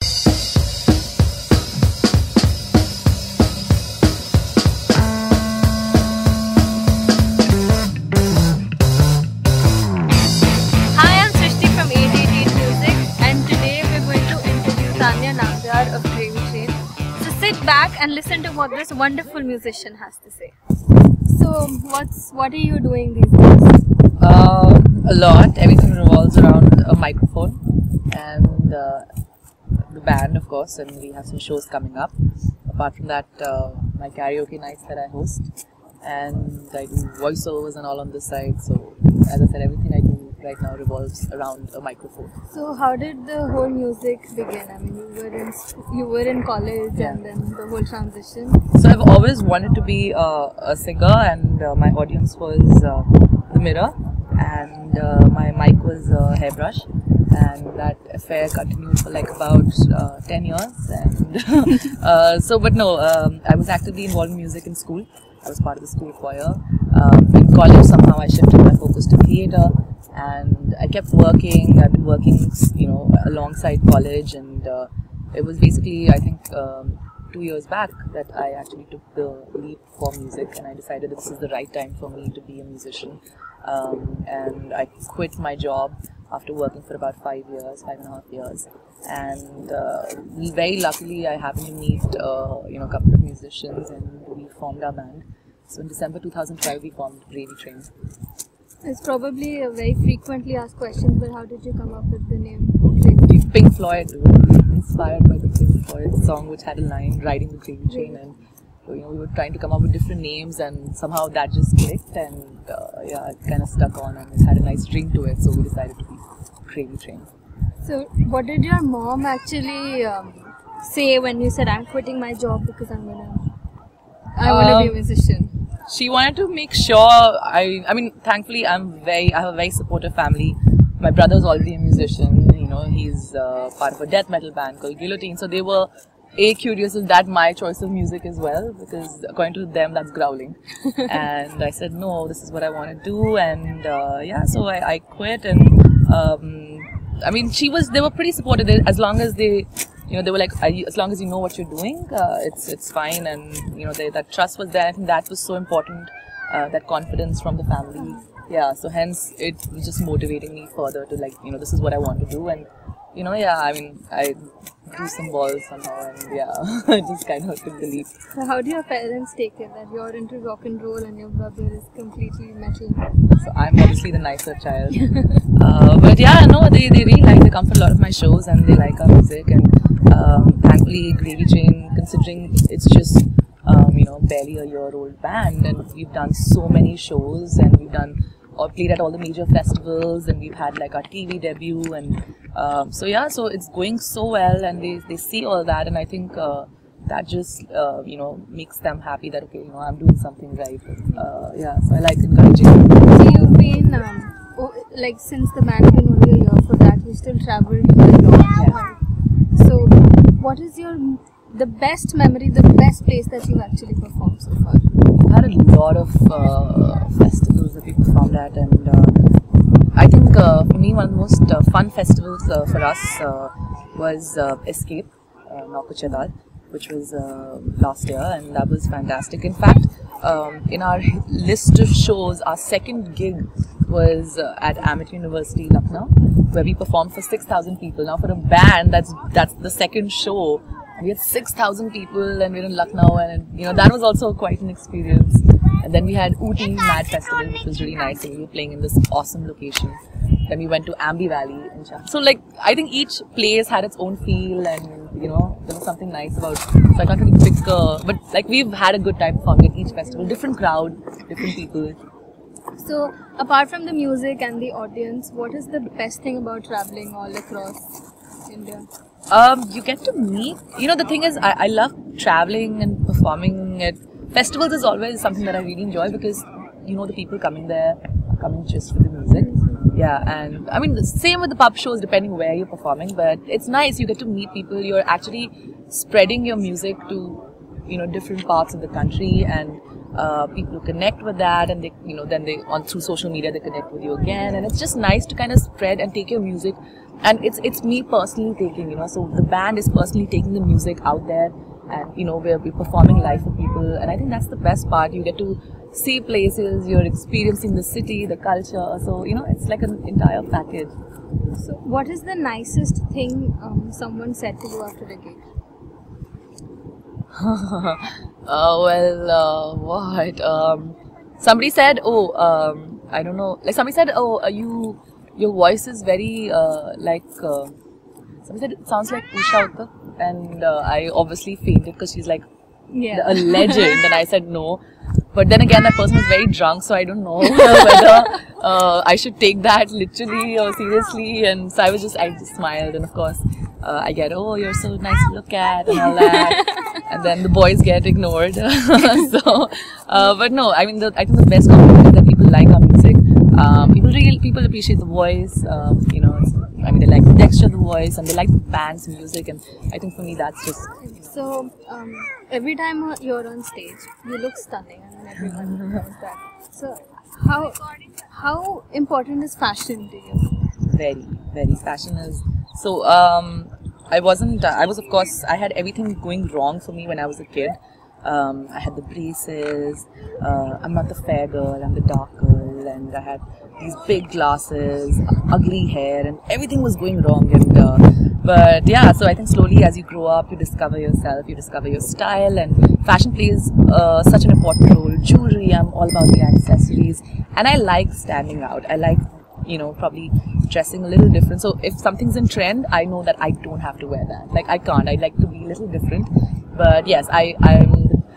Hi, I'm Srishti from 8eight8 Music, and today we're going to interview Tanya Nambiar of Gravy Train. So sit back and listen to what this wonderful musician has to say. So what are you doing these days? A lot. Everything revolves around a microphone and the band, of course, and we have some shows coming up. Apart from that, my karaoke nights that I host, and I do voiceovers and all on this side. So, as I said, everything I do right now revolves around a microphone. So how did the whole music begin? I mean, you were in college, and then the whole transition. So I've always wanted to be a singer, and my audience was the mirror, and my mic was a hairbrush, and that affair continued for like about 10 years. And I was actively involved in music in school. I was part of the school choir. In college, somehow I shifted my focus to theatre, and I kept working. I've been working, alongside college, and it was basically, I think, 2 years back that I actually took the leap for music, and I decided that this is the right time for me to be a musician. And I quit my job after working for about 5.5 years. And very luckily, I happened to meet a couple of musicians, and we formed our band. So in December 2012, we formed Gravy Train. It's probably a very frequently asked question, but how did you come up with the name Gravy? Pink Floyd, inspired by the Pink Floyd song, which had a line, "Riding the Gravy Train," and we were trying to come up with different names, and somehow that just clicked, and it kind of stuck on, and it had a nice ring to it, so we decided to be Gravy Train. So what did your mom actually say when you said, "I'm quitting my job because I want to be a musician"? She wanted to make sure I mean, thankfully I have a very supportive family. My brother is already a musician, he's part of a death metal band called Guillotine, so they were curious, is that my choice of music as well? Because according to them, that's growling. And I said, no, this is what I want to do, and so I quit, and I mean, they were pretty supportive, as long as they were like, as long as you know what you're doing, it's fine, and that trust was there. I think that was so important, that confidence from the family. Yeah, so hence it was just motivating me further to this is what I want to do, and I mean, I drew some balls somehow, and I just kind of took the leap. So how do your parents take it that you're into rock and roll and your brother is completely metal? So I'm obviously the nicer child. But they really like, they come for a lot of my shows, and they like our music, and thankfully Gravy Train, considering it's just barely a year-old band, and we've done so many shows, and we've played at all the major festivals, and we've had like our TV debut, and so it's going so well, and they see all that, and I think that just makes them happy that okay, I'm doing something right. So I like encouraging them. So you've been since the band been only a year, for that you still traveled a lot. Yeah. So what is the best memory, the best place that you've actually performed so far? We've had a lot of festivals that we performed at, and I think for me, one of the most fun festivals for us was Escape, Naukuchadal, which was last year, and that was fantastic. In fact, in our list of shows, our second gig was at Amit University, Lucknow, where we performed for 6,000 people. Now, for a band, that's the second show. We had 6,000 people, and we were in Lucknow, and that was also quite an experience. And then we had Ooty Mad Festival, which was really nice, and we were playing in this awesome location. Then we went to Ambi Valley in China. So I think each place had its own feel, and there was something nice about. So I can't really pick, but we've had a good time performing at each festival. Different crowd, different people. So apart from the music and the audience, what is the best thing about traveling all across India? You get to meet. The thing is, I love traveling and performing at festivals. Is always something that I really enjoy, because the people coming there are coming just for the music. Yeah, and I mean, the same with the pub shows, depending where you're performing. But it's nice, you get to meet people. You're actually spreading your music to different parts of the country, and people connect with that, and they through social media they connect with you again, and it's just nice to kind of spread and take your music and it's me personally taking, so the band is personally taking the music out there, and we're performing live for people, and I think that's the best part. You get to see places, you're experiencing the city, the culture, so it's like an entire package. So what is the nicest thing someone said to you after a gig? What? Somebody said, I don't know. Like somebody said, your voice is very somebody said it sounds like Usha Uttar, and I obviously fainted because she's like a legend, and I said no. But then again, that person was very drunk, so I don't know whether I should take that literally or seriously. And so I just smiled, and of course, I get, oh, you're so nice to look at, and all that. And then the boys get ignored. So, but no, I mean, I think the best compliment is that people like our music. People appreciate the voice. They like the texture of the voice, and they like the band's music. And I think for me, that's just. So, every time you're on stage, you look stunning, and everyone knows that. So, how important is fashion to you? Very, very. Fashion is so. I was, of course, I had everything going wrong for me when I was a kid. I had the braces, I'm not the fair girl, I'm the dark girl, and I had these big glasses, ugly hair, and everything was going wrong. And but yeah, so I think slowly as you grow up, you discover yourself, you discover your style, and fashion plays such an important role. Jewelry, I'm all about the accessories, and I like standing out. I like probably dressing a little different. So if something's in trend, I know that I don't have to wear that. Like I can't. I like to be a little different. But yes, I'm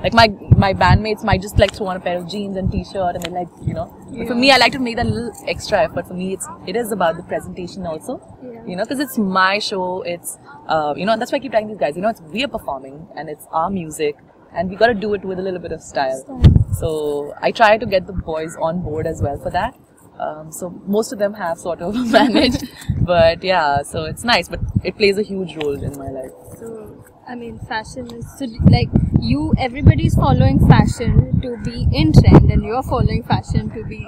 like my bandmates might just like throw on a pair of jeans and t-shirt, and they're like, But for me, I like to make that little extra effort. For me, it is about the presentation also. Because it's my show. It's that's why I keep telling these guys. We are performing, and it's our music, and we got to do it with a little bit of style. So I try to get the boys on board as well for that. So most of them have sort of managed, but yeah, so it's nice, but it plays a huge role in my life. So, I mean, fashion is, so like everybody's following fashion to be in trend, and you're following fashion to be,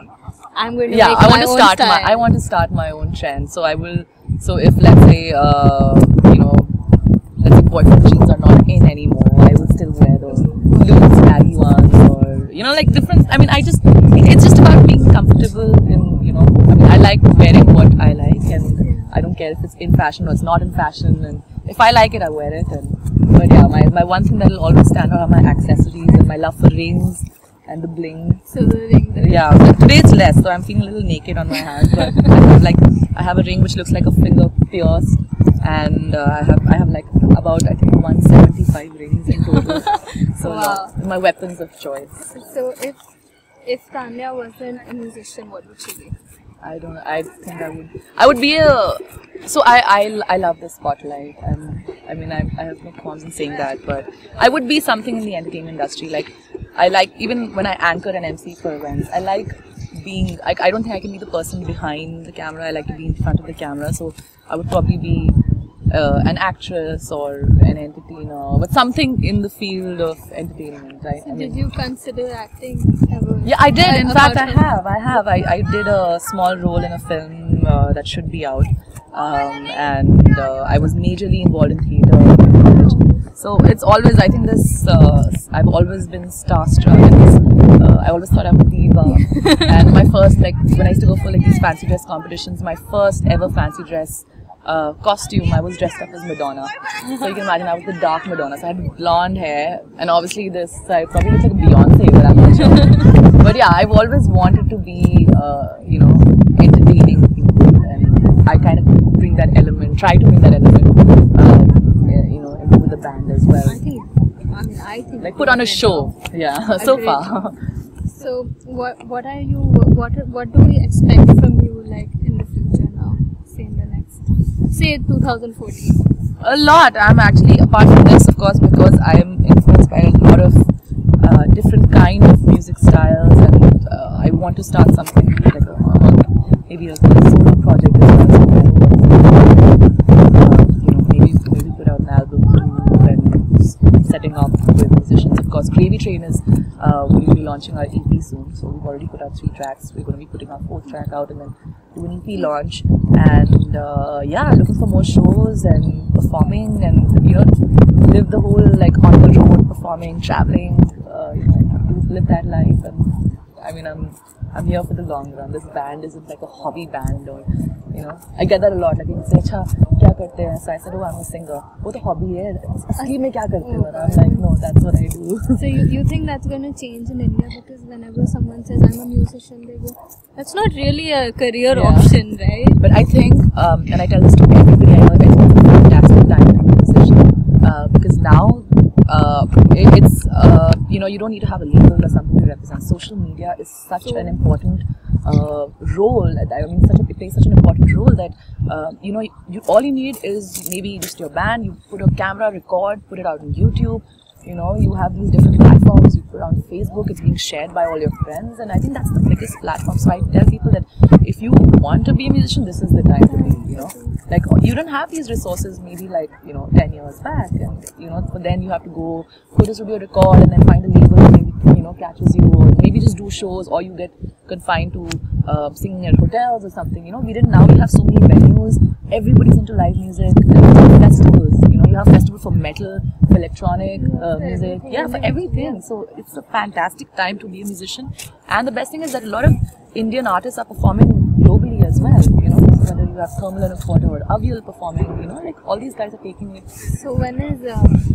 I'm going to make my own style. I want to start my own trend, so I will, so if let's say, let's say boyfriend jeans are not in anymore, I will still wear those loose baggy ones, or, like different, I mean, it's just about being comfortable in, I like wearing what I like, and I don't care if it's in fashion or it's not in fashion, and if I like it, I wear it. But yeah, my one thing that will always stand out are my accessories and my love for rings and the bling. So the ring. Yeah, today it's less, so I'm feeling a little naked on my hand, but I have a ring which looks like a finger pierced, and I have like about, I think, 175 rings in total. So wow. My weapons of choice. So if Tanya wasn't a musician, what would she be? I think I would be so I love the spotlight, and I mean I have no qualms in saying that, but I would be something in the entertainment industry. Like I like, even when I anchor and MC for events, I like being, I don't think I can be the person behind the camera. I like to be in front of the camera, so I would probably be an actress or an entertainer, but something in the field of entertainment, right? So did you consider acting ever? Yeah, I did. In fact, I have. I did a small role in a film that should be out, and I was majorly involved in theatre in college. So it's always, I think this, I've always been starstruck, and I always thought I'm a diva. And my first, like, when I used to go for like these fancy dress competitions, my first ever fancy dress costume, I was dressed up as Madonna. So you can imagine I was the dark Madonna. So I had blonde hair, and obviously this, I probably look like a Beyonce, but I'm not sure. But yeah, I've always wanted to be, entertaining people, and I kind of bring that element, try to bring that element, into the band as well. I think like put on a show, yeah. So far. So what do we expect from you, like, in the future now? Say 2014. A lot. I'm actually, apart from this, of course, because I'm influenced by a lot of different kind of music styles, and I want to start something like maybe a solo project as well. Maybe put out an album too, and setting up with musicians. Of course, Gravy Train is we'll be launching our EP soon, so we've already put out 3 tracks. We're going to be putting our 4th track out, and then do an EP launch, and yeah, looking for more shows and performing, and live the whole like on the road performing, traveling, live that life. And I mean, I'm here for the long run. This band isn't like a hobby band, or I get that a lot. Like people say, "Acha, kya karte hain?" So I said, "Oh, I'm a singer." वो तो hobby है. इसकी में क्या करते हो? I'm like, no, that's what I do. So you think that's going to change in India? Because whenever someone says I'm a musician, they go, that's not really a career option, right? But I think, and I tell this to everybody I know, I think it's a fantastic time to be a musician, because now it's you don't need to have a label or something to represent. Social media is such an important role. I mean, it plays such an important role that all you need is maybe just your band. You put a camera, record, put it out on YouTube. You have these different platforms. You put it on Facebook. It's being shared by all your friends, and I think that's the biggest platform. So I tell people that if you want to be a musician, this is the time to be. Like you don't have these resources maybe like 10 years back, and but then you have to go to the studio, record, and then find a label that maybe catches you, or maybe just do shows, or you get confined to singing at hotels or something. We didn't. Now we have so many venues. Everybody's into live music. And festivals. You have festivals for metal, for electronic music, for everything. So it's a fantastic time to be a musician. And the best thing is that a lot of Indian artists are performing globally as well. So whether you have Thermal and Aquata or Avial performing, like all these guys are taking it. So when is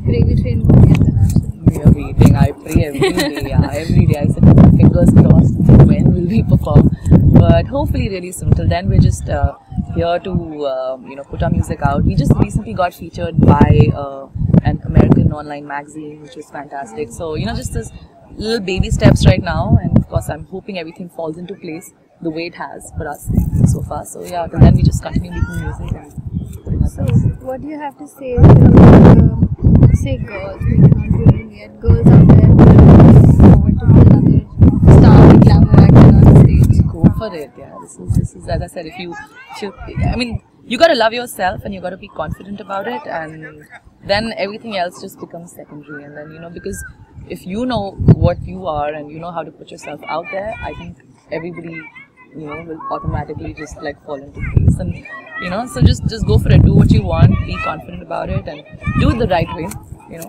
Gravy Train going international? We are waiting. I pray every day. Every day I sit with my fingers crossed. When will we perform? But hopefully really soon. Till then we're just here to put our music out. We just recently got featured by an American online magazine, which was fantastic. So just this little baby steps right now, and of course I'm hoping everything falls into place the way it has for us so far. So yeah, till then we just continue making music and putting ourselves. So what do you have to say to say girls, maybe not doing it, girls out there who are looking forward to be another star and glamour actor on stage? Go for it, yeah. This is as I said, I mean, you got to love yourself and you got to be confident about it, and then everything else just becomes secondary. And then because if you know what you are and you know how to put yourself out there, I think everybody will automatically just like fall into place. And so just go for it. Do what you want, be confident about it, and do it the right way.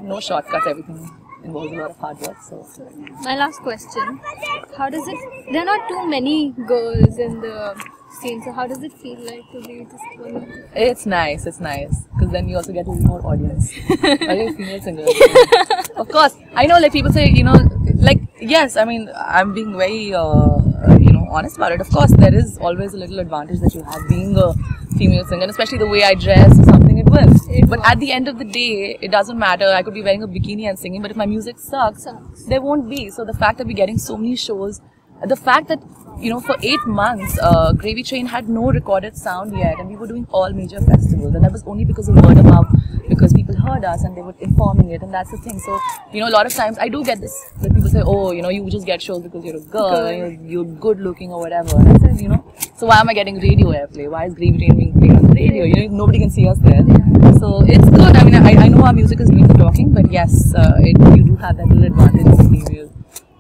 No shortcuts. Everything involves a lot of hard work. So my last question: how does it? There are not too many girls in the scene, so how does it feel like to be just one? It's nice, because then you also get a little more audience. Like female singers. Of course, I know like people say, like yes, I mean I'm being very honest about it. Of course, there is always a little advantage that you have being a female singer, and especially the way I dress or something, it will. But at the end of the day, it doesn't matter. I could be wearing a bikini and singing, but if my music sucks, there won't be. So the fact that we're getting so many shows, the fact that for 8 months, Gravy Train had no recorded sound yet, and we were doing all major festivals, and that was only because of word of mouth, because people heard us and they were informing it, and that's the thing. So a lot of times I do get this that people say, oh, you just get shows because you're a girl, you're good looking or whatever. And I said, so why am I getting radio airplay? Why is Gravy Train being played on the radio? Nobody can see us there. So it's good. I mean, I know our music is doing the talking, but yes, you do have that little advantage as a female.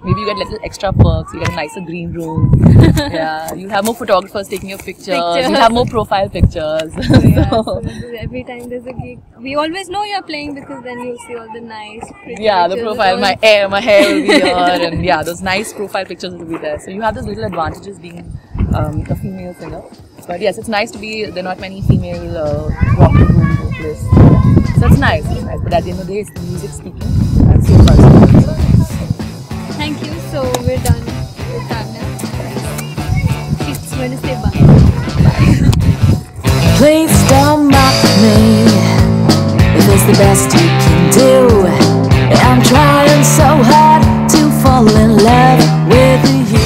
Maybe you get little extra perks, you get a nicer green room, yeah, you have more photographers taking your pictures. You have more profile pictures. So every time there's a gig, we always know you're playing because then you'll see all the nice pretty the pictures. profile, my hair will be here, and yeah, those nice profile pictures will be there. So you have those little advantages being a female singer. But yes, it's nice to be, there are not many female walking room vocalists. So it's nice, but at the end of the day, it's the music speaking, and so far so good. Thank you. So we're done with Tanya. She's going to say bye. Please don't mock me if it's the best you can do. I'm trying so hard to fall in love with you.